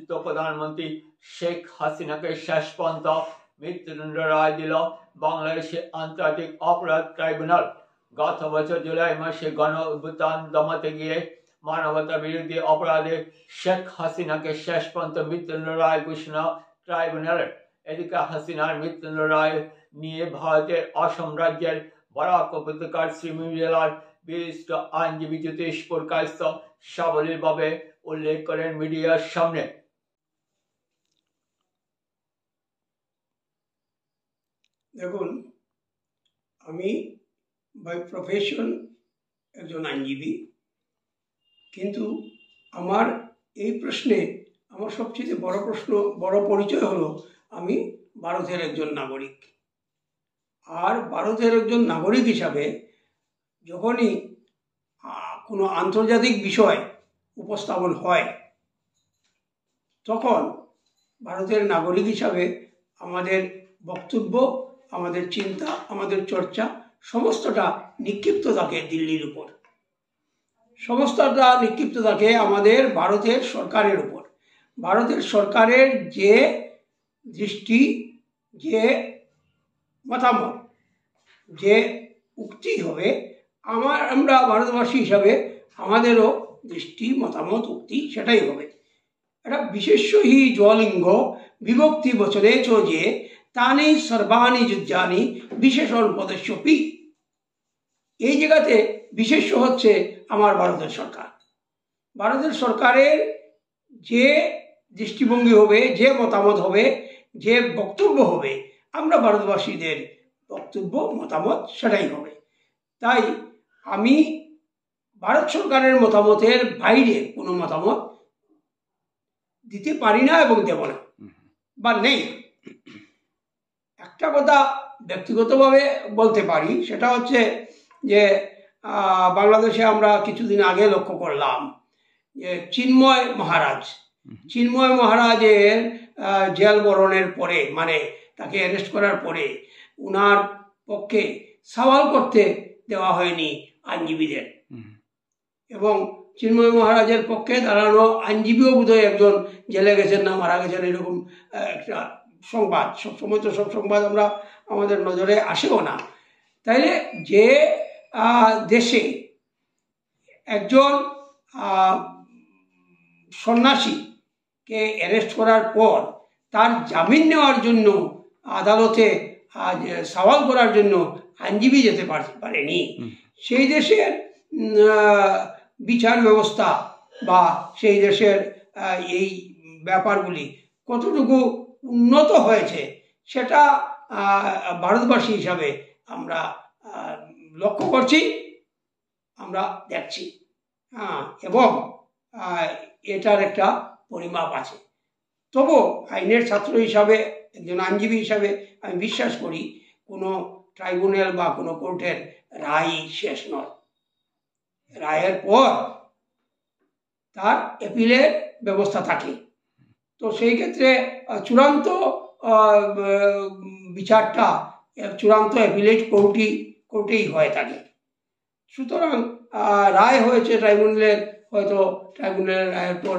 পতিত প্রধানমন্ত্রী শেখ হাসিনাকে শেষ পর্যন্ত মৃত্যুদণ্ড রায় দিল বাংলাদেশের আন্তর্জাতিক অপরাধ ট্রাইব্যুনাল। গত বছর জুলাই মাসে গণ অভ্যুত্থান দমাতে গিয়ে মানবতা বিরোধী অপরাধে শেখ হাসিনাকে শেষ পর্যন্ত মৃত্যুদণ্ড রায় ঘোষণা ট্রাইব্যুনালের। এদিকে হাসিনার মৃত্যুদণ্ড রায় নিয়ে ভারতের অসম রাজ্যের বরাক উপত্যকার সিমুই জেলার বিশিষ্ট আইনজীবী জ্যোতিষ পুরকায়স্থ সাবলীলভাবে উল্লেখ করেন মিডিয়ার সামনে। দেখুন, আমি বাই প্রফেশন একজন আইনজীবী, কিন্তু আমার এই প্রশ্নে আমার সবচেয়ে বড় পরিচয় হলো আমি ভারতের একজন নাগরিক। আর ভারতের একজন নাগরিক হিসাবে যখনই কোনো আন্তর্জাতিক বিষয় উপস্থাপন হয়, তখন ভারতের নাগরিক হিসাবে আমাদের বক্তব্য, আমাদের চিন্তা, আমাদের চর্চা সমস্তটা নিক্ষিপ্ত থাকে দিল্লির উপর, সমস্তটা নিক্ষিপ্ত থাকে আমাদের ভারতের সরকারের উপর। ভারতের সরকারের যে দৃষ্টি, যে মতামত, যে উক্তি হবে, আমরা ভারতবাসী হিসাবে আমাদেরও দৃষ্টি, মতামত, উক্তি সেটাই হবে। এটা বিশেষ্য হি জলিঙ্গ বিভক্তি বচনে যে তানি সর্বাণি যুজ্জানি বিশেষণ পদস্যপি। এই জায়গাতে বিশেষ্য হচ্ছে আমার ভারতের সরকার। ভারতের সরকারের যে দৃষ্টিভঙ্গি হবে, যে মতামত হবে, যে বক্তব্য হবে, আমরা ভারতবাসীদের বক্তব্য, মতামত সেটাই হবে। তাই আমি ভারত সরকারের মতামতের বাইরে কোনো মতামত দিতে পারি না এবং দেব না, বা নেই। একটা কথা ব্যক্তিগতভাবে বলতে পারি, সেটা হচ্ছে যে বাংলাদেশে আমরা কিছুদিন আগে লক্ষ্য করলাম যে চিন্ময় মহারাজের জেল বরণের পরে, মানে তাকে অ্যারেস্ট করার পরে উনার পক্ষে সওয়াল করতে দেওয়া হয়নি আইনজীবীদের, এবং চিন্ময় মহারাজের পক্ষে দাঁড়ানো আইনজীবীও বোধহয় একজন জেলে গেছেন না মারা গেছেন, এরকম একটা সংবাদ। সবসময় তো সব সংবাদ আমাদের নজরে আসেও না। তাইলে যে দেশে একজন সন্ন্যাসীকে অ্যারেস্ট করার পর তার জামিন নেওয়ার জন্য আদালতে সওয়াল করার জন্য আইনজীবী যেতে পারেনি, সেই দেশের বিচার ব্যবস্থা বা সেই দেশের এই ব্যাপারগুলি কতটুকু উন্নত হয়েছে সেটা ভারতবাসী হিসাবে আমরা লক্ষ্য করছি, আমরা দেখছি, এবং এটার একটা পরিমাপ আছে। তবু আইনের ছাত্র হিসাবে, একজন আইনজীবী হিসাবে আমি বিশ্বাস করি কোনো ট্রাইব্যুনাল বা কোনো কোর্টের রায় শেষ নয়। রায়ের পর তার অ্যাপিলের ব্যবস্থা থাকে। তো সেই ক্ষেত্রে চূড়ান্ত বিচারটা চূড়ান্ত অ্যাপিলেট কোর্টেই হয়ে থাকে। সুতরাং রায় হয়েছে ট্রাইব্যুনালের, হয়তো ট্রাইব্যুনালের রায়ের পর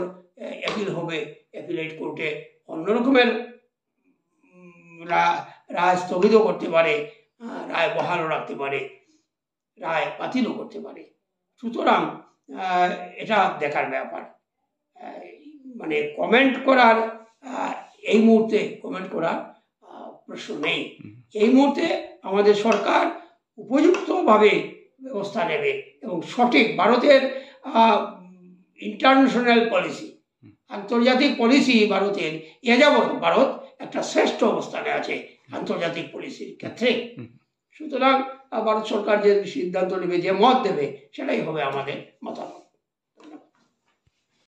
অ্যাপিল হবে, অ্যাপিলেট কোর্টে অন্য রকমের রায় স্থগিত করতে পারে, রায় বহালও রাখতে পারে, রায় বাতিলও করতে পারে। সুতরাং এটা দেখার ব্যাপার। মানে কমেন্ট করার এই মুহূর্তে কমেন্ট করার প্রশ্ন নেই। এই মুহূর্তে আমাদের সরকার উপযুক্তভাবে ব্যবস্থা নেবে এবং সঠিক ভারতের ইন্টারন্যাশনাল পলিসি, আন্তর্জাতিক পলিসি ভারতের এ যাবৎ ভারত একটা শ্রেষ্ঠ অবস্থানে আছে আন্তর্জাতিক পলিসির ক্ষেত্রে। সুতরাং ভারত সরকার যে সিদ্ধান্ত নেবে, যে মত দেবে, সেটাই হবে আমাদের মতামত।